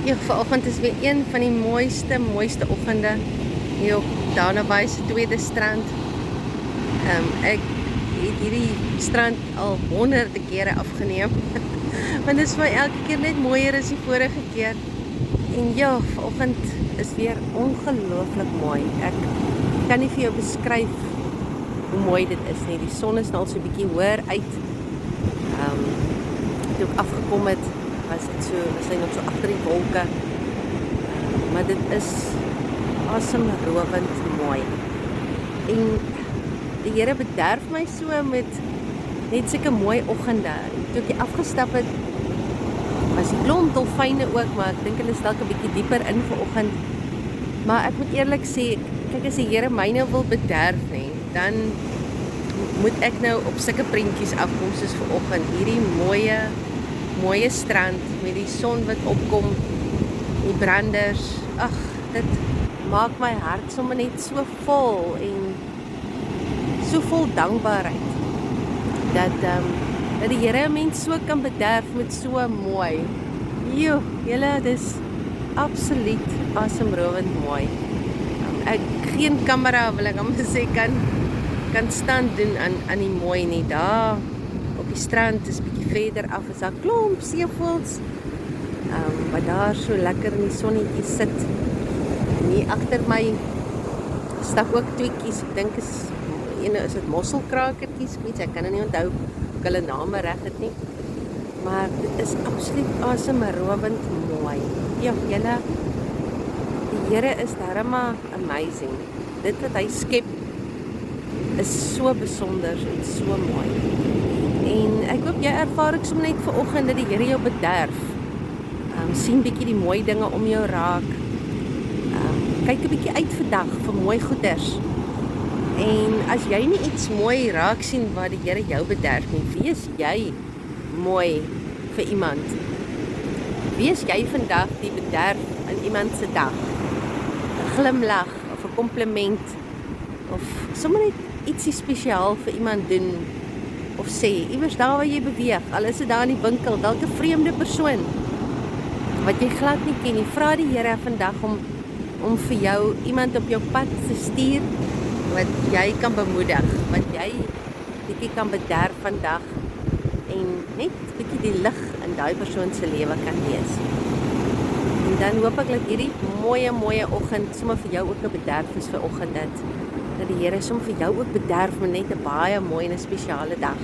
Ja, vanoggend is weer een van die mooiste oggende hier op Dana Bay se tweede strand. Ek het hierdie strand al honderde kere afgeneem. Want dit is vir my elke keer net mooier as die vorige keer. En ja, vanoggend is weer ongelooflik mooi. Ek kan nie vir jou beskryf hoe mooi dit is nie. Die son is nou al so 'n bietjie hoër uit. Toe ek afgekom het, was hy nog so agter die wolke. Maar dit is asemrowend mooi. En die Here bederf my so met net sulke mooi oggende. Toe ek afgestap het, was die klomp dolfyne ook, maar ek dink hulle is dalk 'n bietjie dieper in vanoggend. Maar ek moet eerlik sê, kyk, as die Here my nou wil bederf nie, dan moet ek nou op sulke prentjies afkom soos vanoggend. Hierdie mooie strand met die son wat opkom, die branders. Ag, dit maak my hart sommer net so vol en so vol dankbaarheid dat die Here 'n mens so kan bederf met so mooi. Joe, julle, dis absoluut asemrowend mooi. Ek geen kamera wil ek amper sê kan stand doen aan die mooi nie. Daar op die strand is bietjie verder af is daar klomp seevoëls. Wat daar so lekker in die sonnetjie sit. En hier agter my stap ook tweetjies. Ek dink is dit mosselkrakertjies, ek kan nou nie onthou of hulle name reg het nie. Maar dit is absoluut asemrowend mooi. Ja, julle, die Here is darem amazing. Dit wat hy skep is so besonder en so mooi. En ek hoop jy ervaar ek sommer net vanoggend dat die Here jou bederf. Sien bietjie die mooi dinge om jou raak. Kyk 'n bietjie uit vandag vir mooi goeders. En as jy nie iets mooi raak sien wat die Here jou bederf nie, wees jy mooi vir iemand. Wees jy vandag die bederf in iemand se dag. 'n Glimlag of 'n kompliment of sommer net ietsie spesiaal vir iemand doen of sê, iewers daar waar jy beweeg, al is dit daar in die winkel, dalk 'n vreemde persoon wat jy glad nie ken nie. Vra die Here vandag om vir jou iemand op jou pad te stuur wat jy kan bemoedig, wat jy bietjie kan bederf vandag en net bietjie die lig in daai persoon se lewe kan wees. En dan hoop ek dat hierdie mooie oggend sommer vir jou ook 'n bederf is vir oggend dat die Here sommer vir jou ook bederf met net 'n baie mooi en 'n spesiale dag.